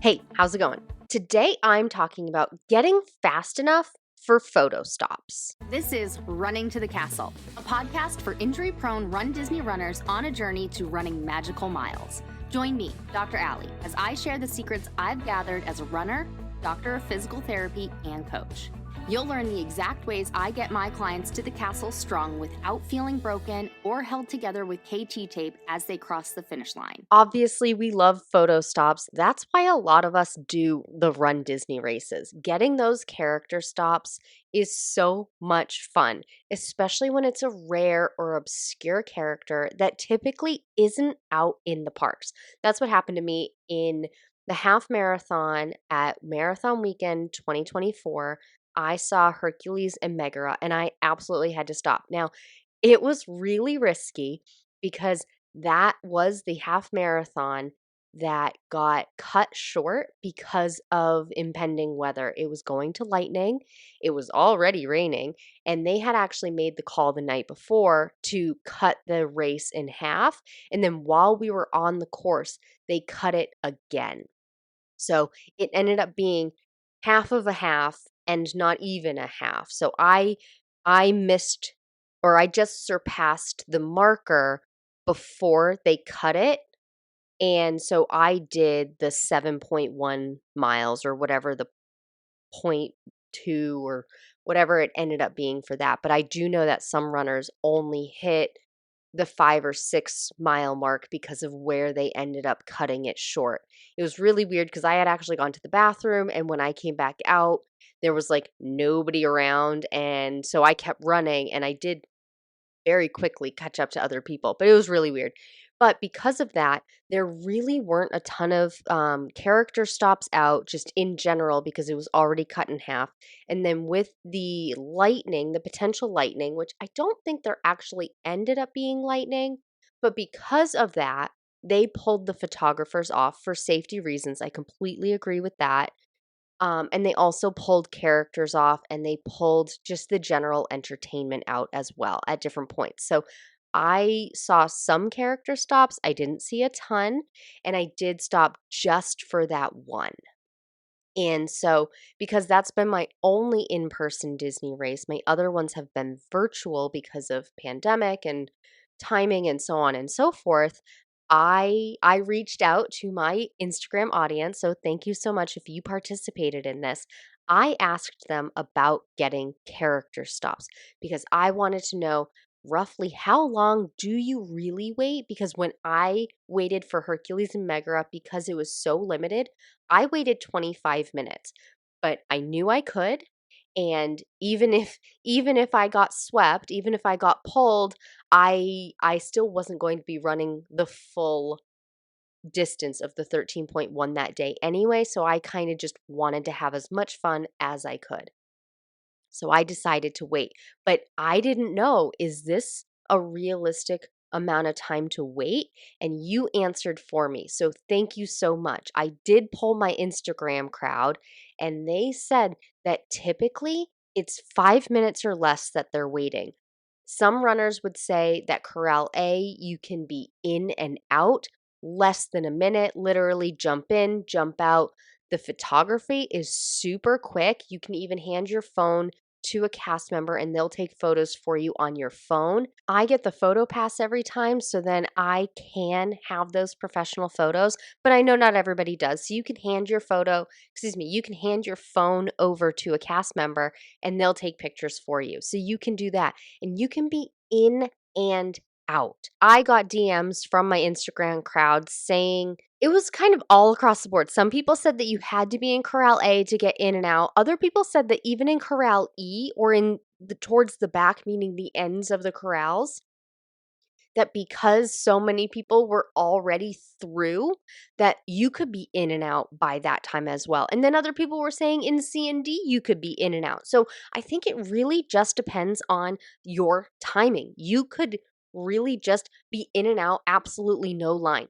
Hey, how's it going? Today I'm talking about getting fast enough for photo stops. This is Running to the Castle, a podcast for injury-prone Run Disney runners on a journey to running magical miles. Join me, Dr. Allie, as I share the secrets I've gathered as a runner, doctor of physical therapy, and coach. You'll learn the exact ways I get my clients to the castle strong without feeling broken or held together with KT tape as they cross the finish line. Obviously, we love photo stops. That's why a lot of us do the Run Disney races. Getting those character stops is so much fun, especially when it's a rare or obscure character that typically isn't out in the parks. That's what happened to me in the half marathon at Marathon Weekend 2024. I saw Hercules and Megara, and I absolutely had to stop. Now, it was really risky because that was the half marathon that got cut short because of impending weather. It was going to lightning, it was already raining, and they had actually made the call the night before to cut the race in half. And then while we were on the course, they cut it again. So it ended up being half of a half and not even a half. So I missed, or I just surpassed the marker before they cut it. And so I did the 7.1 miles or whatever the point two or whatever it ended up being for that. But I do know that some runners only hit the 5 or 6 mile mark because of where they ended up cutting it short. It was really weird because I had actually gone to the bathroom, and when I came back out, there was like nobody around. And so I kept running, and I did very quickly catch up to other people, but it was really weird. But because of that, there really weren't a ton of character stops out just in general because it was already cut in half. And then with the lightning, the potential lightning, which I don't think there actually ended up being lightning, but because of that, they pulled the photographers off for safety reasons. I completely agree with that. And they also pulled characters off, and they pulled just the general entertainment out as well at different points. So I saw some character stops. I didn't see a ton, and I did stop just for that one. And so, because that's been my only in person Disney race, my other ones have been virtual because of pandemic and timing and so on and so forth. I reached out to my Instagram audience, so thank you so much if you participated in this. I asked them about getting character stops because I wanted to know roughly how long do you really wait? Because when I waited for Hercules and Megara, because it was so limited, I waited 25 minutes. But I knew I could, and even if I got swept, even if I got pulled, I still wasn't going to be running the full distance of the 13.1 that day anyway, so I kind of just wanted to have as much fun as I could. So I decided to wait. But I didn't know, is this a realistic amount of time to wait? And you answered for me. So thank you so much. I did poll my Instagram crowd, and they said that typically it's 5 minutes or less that they're waiting. Some runners would say that Corral A, you can be in and out less than a minute, literally jump in, jump out. The photography is super quick. You can even hand your phone to a cast member and they'll take photos for you on your phone. I get the photo pass every time, so then I can have those professional photos, but I know not everybody does. So you can hand your you can hand your phone over to a cast member and they'll take pictures for you. So you can do that, and you can be in and out. I got DMs from my Instagram crowd saying it was kind of all across the board. Some people said that you had to be in Corral A to get in and out. Other people said that even in Corral E, or in the towards the back, meaning the ends of the corrals, that because so many people were already through, that you could be in and out by that time as well. And then other people were saying in C and D you could be in and out. So I think it really just depends on your timing. You could really just be in and out, absolutely no line.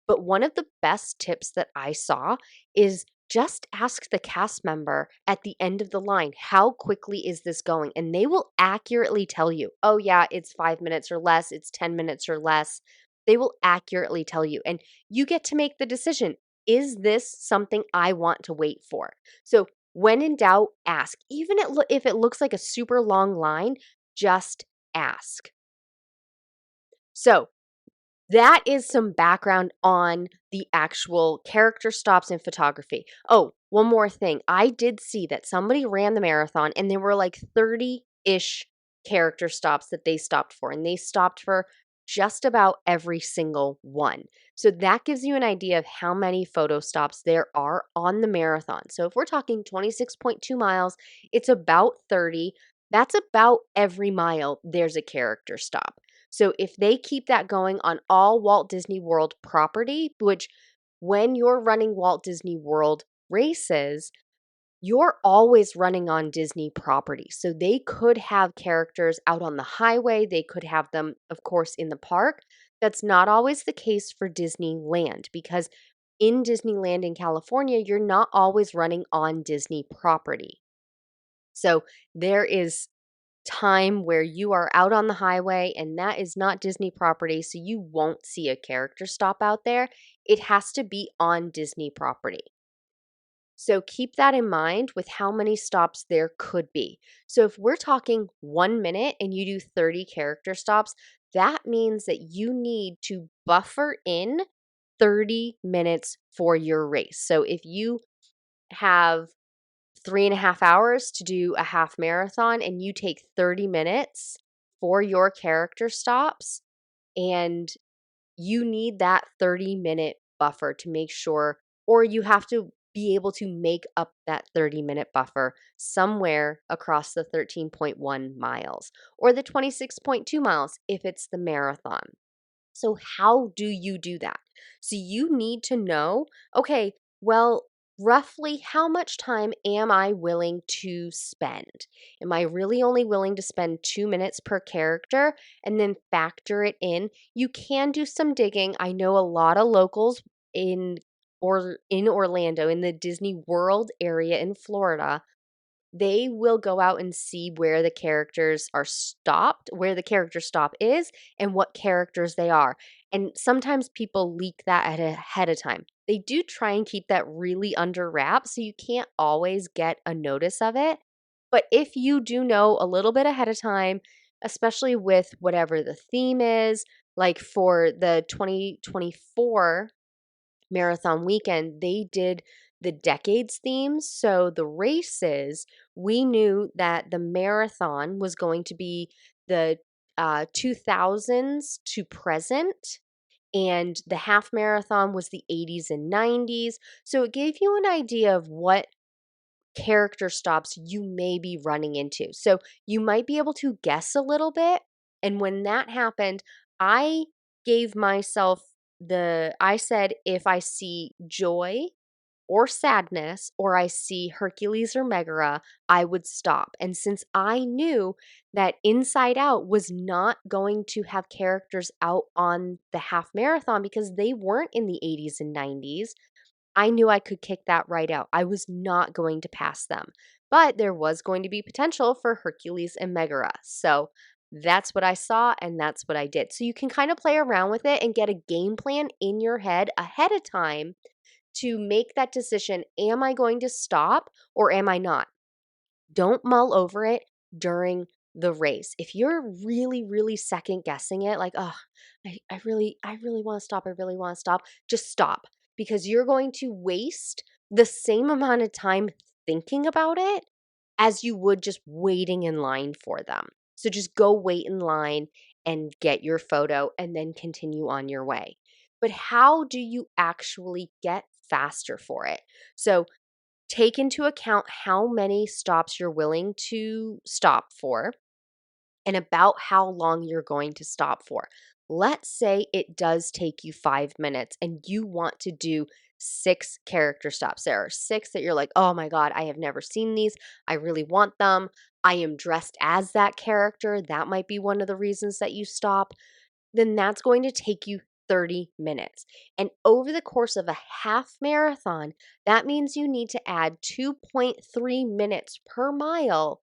But one of the best tips that I saw is just ask the cast member at the end of the line, how quickly is this going? And they will accurately tell you, oh, yeah, it's 5 minutes or less, it's 10 minutes or less. They will accurately tell you. And you get to make the decision. is this something I want to wait for? So when in doubt, ask. Even if it looks like a super long line, just ask. So that is some background on the actual character stops in photography. Oh, one more thing. I did see that somebody ran the marathon and there were like 30-ish character stops that they stopped for, and they stopped for just about every single one. So that gives you an idea of how many photo stops there are on the marathon. So if we're talking 26.2 miles, it's about 30. That's about every mile there's a character stop. So if they keep that going on all Walt Disney World property, which when you're running Walt Disney World races, you're always running on Disney property. So they could have characters out on the highway, they could have them, of course, in the park. That's not always the case for Disneyland because in Disneyland in California, you're not always running on Disney property. So there is time where you are out on the highway and that is not Disney property, so you won't see a character stop out there. It has to be on Disney property. So keep that in mind with how many stops there could be. So if we're talking 1 minute and you do 30 character stops, that means that you need to buffer in 30 minutes for your race. So if you have 3.5 hours to do a half marathon and you take 30 minutes for your character stops, and you need that 30-minute buffer to make sure, or you have to be able to make up that 30-minute buffer somewhere across the 13.1 miles or the 26.2 miles if it's the marathon. So, how do you do that? So, you need to know, okay, well, roughly how much time am I willing to spend? Am I really only willing to spend 2 minutes per character and then factor it in? You can do some digging. I know a lot of locals in in Orlando, in the Disney World area in Florida, they will go out and see where the characters are stopped, where the character stop is, and what characters they are. And sometimes people leak that ahead of time. They do try and keep that really under wraps, so you can't always get a notice of it. But if you do know a little bit ahead of time, especially with whatever the theme is, like for the 2024 marathon weekend, they did the decades themes. So the races, we knew that the marathon was going to be the 2000s to present, and the half marathon was the 80s and 90s. So it gave you an idea of what character stops you may be running into. So you might be able to guess a little bit. And when that happened, I gave myself I said, if I see joy or sadness, or I see Hercules or Megara, I would stop. And since I knew that Inside Out was not going to have characters out on the half marathon because they weren't in the 80s and 90s, I knew I could kick that right out. I was not going to pass them. But there was going to be potential for Hercules and Megara. So that's what I saw and that's what I did. So you can kind of play around with it and get a game plan in your head ahead of time to make that decision. Am I going to stop or am I not? Don't mull over it during the race. If you're really, really second guessing it, like, oh, I really want to stop. I really want to stop. Just stop because you're going to waste the same amount of time thinking about it as you would just waiting in line for them. So just go wait in line and get your photo and then continue on your way. But how do you actually get faster for it? So take into account how many stops you're willing to stop for and about how long you're going to stop for. Let's say it does take you 5 minutes and you want to do 6 character stops. There are 6 that you're like, oh my God, I have never seen these. I really want them. I am dressed as that character. That might be one of the reasons that you stop. Then that's going to take you 30 minutes. And over the course of a half marathon, that means you need to add 2.3 minutes per mile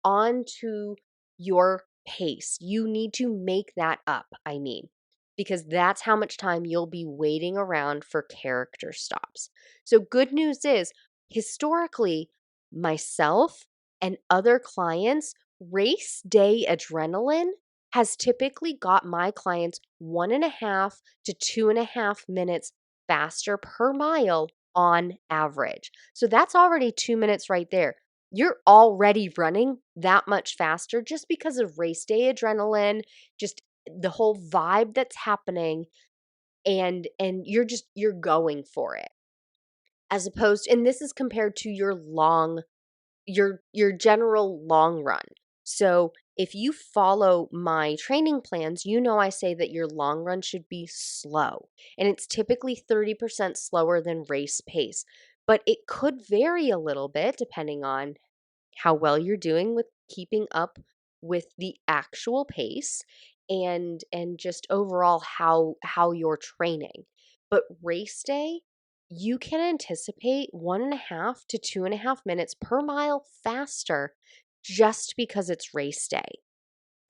onto your pace. You need to make that up, I mean. because that's how much time you'll be waiting around for character stops. So, good news is, historically, myself and other clients, race day adrenaline has typically got my clients 1.5 to 2.5 minutes faster per mile on average. So, that's already 2 minutes right there. You're already running that much faster just because of race day adrenaline, just the whole vibe that's happening, and you're going for it, as opposed, and this is compared to your general long run. So if you follow my training plans, I say that your long run should be slow, and it's typically 30% slower than race pace, but it could vary a little bit depending on how well you're doing with keeping up with the actual pace, and just overall how you're training. But race day, you can anticipate 1.5 to 2.5 minutes per mile faster just because it's race day.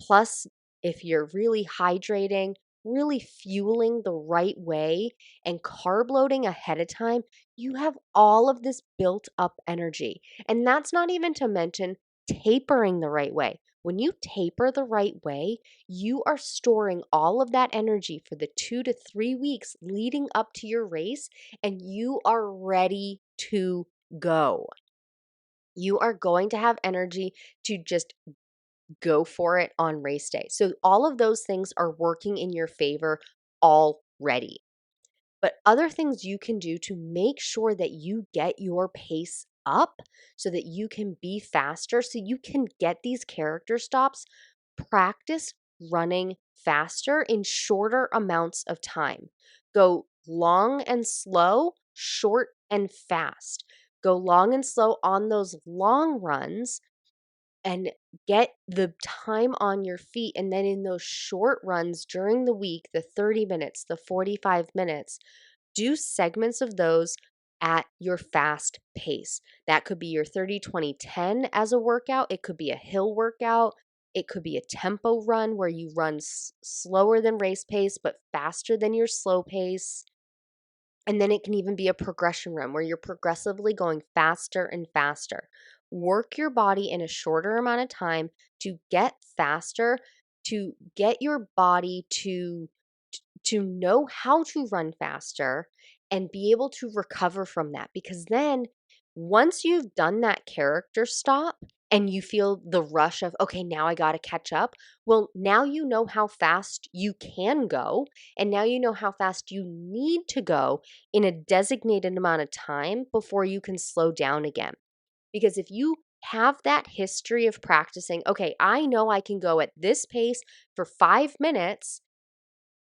Plus, if you're really hydrating, really fueling the right way, and carb loading ahead of time, you have all of this built up energy. And that's not even to mention tapering the right way. When you taper the right way, you are storing all of that energy for the 2 to 3 weeks leading up to your race, and you are ready to go. You are going to have energy to just go for it on race day. So all of those things are working in your favor already. But other things you can do to make sure that you get your pace up so that you can be faster, so you can get these character stops, practice running faster in shorter amounts of time. Go long and slow, short and fast. Go long and slow on those long runs and get the time on your feet. And then in those short runs during the week, the 30 minutes, the 45 minutes, do segments of those at your fast pace. That could be your 30, 20, 10 as a workout. It could be a hill workout. It could be a tempo run where you run slower than race pace, but faster than your slow pace. And then it can even be a progression run where you're progressively going faster and faster. Work your body in a shorter amount of time to get faster, to get your body to know how to run faster and be able to recover from that. Because then once you've done that character stop and you feel the rush of, okay, now I got to catch up. Well, now you know how fast you can go, and now you know how fast you need to go in a designated amount of time before you can slow down again. Because if you have that history of practicing, okay, I know I can go at this pace for 5 minutes,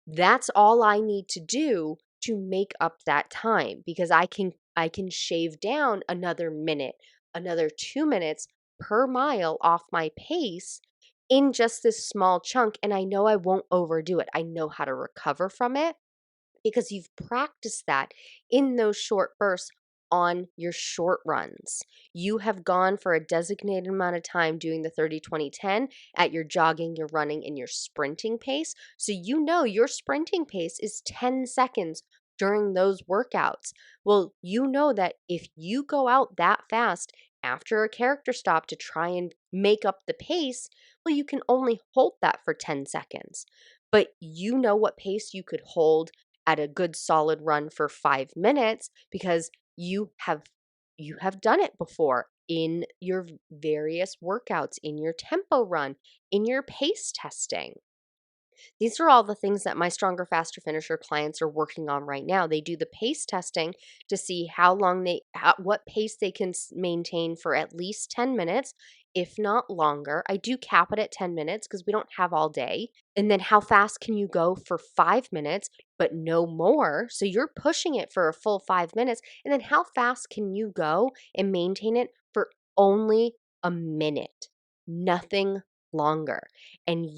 that's all I need to do to make up that time, because I can shave down another minute, another 2 minutes per mile off my pace in just this small chunk, and I know I won't overdo it. I know how to recover from it because you've practiced that in those short bursts on your short runs. You have gone for a designated amount of time doing the 30, 20, 10 at your jogging, your running, and your sprinting pace. So you know your sprinting pace is 10 seconds during those workouts. Well, you know that if you go out that fast after a character stop to try and make up the pace, well, you can only hold that for 10 seconds. But you know what pace you could hold at a good solid run for 5 minutes because you have done it before in your various workouts, in your tempo run, in your pace testing. These are all the things that my Stronger Faster Finisher clients are working on right now. They do the pace testing to see what pace they can maintain for at least 10 minutes, if not longer. I do cap it at 10 minutes because we don't have all day. And then how fast can you go for 5 minutes, but no more? So you're pushing it for a full 5 minutes. And then how fast can you go and maintain it for only a minute? Nothing longer. And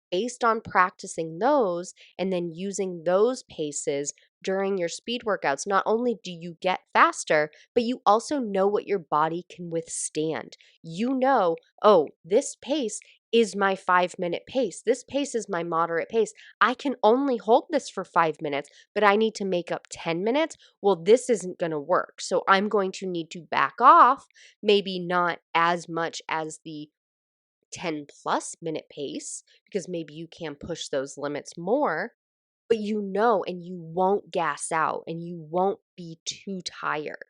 based on practicing those and then using those paces during your speed workouts, not only do you get faster, but you also know what your body can withstand. Oh, this pace is my 5-minute pace. This pace is my moderate pace. I can only hold this for 5 minutes, but I need to make up 10 minutes. Well, this isn't going to work. So I'm going to need to back off, maybe not as much as the 10+ minute pace, because maybe you can push those limits more, but and you won't gas out and you won't be too tired.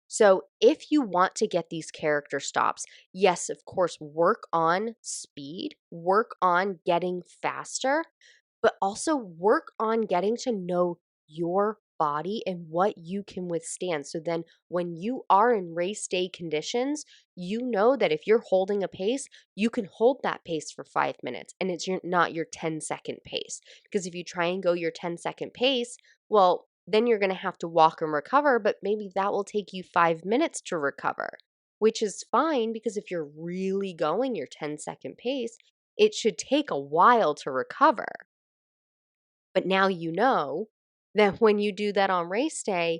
So, if you want to get these character stops, yes, of course, work on speed, work on getting faster, but also work on getting to know your body and what you can withstand. So then, when you are in race day conditions, you know that if you're holding a pace, you can hold that pace for 5 minutes and not your 10-second pace. Because if you try and go your 10-second pace, well, then you're going to have to walk and recover, but maybe that will take you 5 minutes to recover, which is fine because if you're really going your 10-second pace, it should take a while to recover. But now you know that when you do that on race day,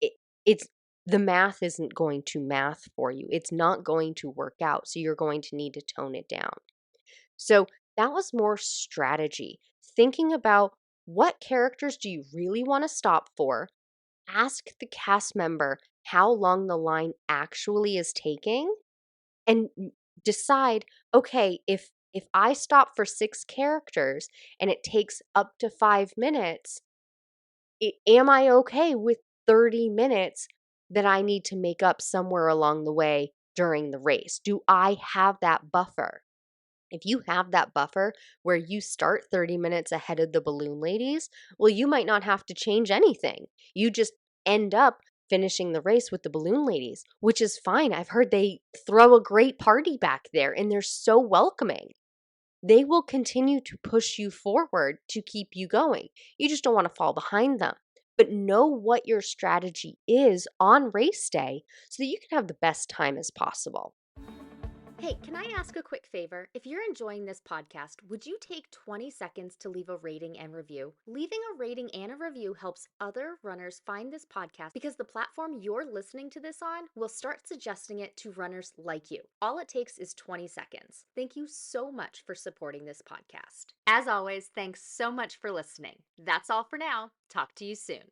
it, it's the math isn't going to math for you. It's not going to work out. So you're going to need to tone it down. So that was more strategy, thinking about what characters do you really want to stop for? Ask the cast member how long the line actually is taking and decide, okay, if I stop for 6 characters and it takes up to 5 minutes, am I okay with 30 minutes that I need to make up somewhere along the way during the race? Do I have that buffer? If you have that buffer where you start 30 minutes ahead of the balloon ladies, well, you might not have to change anything. You just end up finishing the race with the balloon ladies, which is fine. I've heard they throw a great party back there and they're so welcoming. They will continue to push you forward to keep you going. You just don't want to fall behind them. But know what your strategy is on race day so that you can have the best time as possible. Hey, can I ask a quick favor? If you're enjoying this podcast, would you take 20 seconds to leave a rating and review? Leaving a rating and a review helps other runners find this podcast because the platform you're listening to this on will start suggesting it to runners like you. All it takes is 20 seconds. Thank you so much for supporting this podcast. As always, thanks so much for listening. That's all for now. Talk to you soon.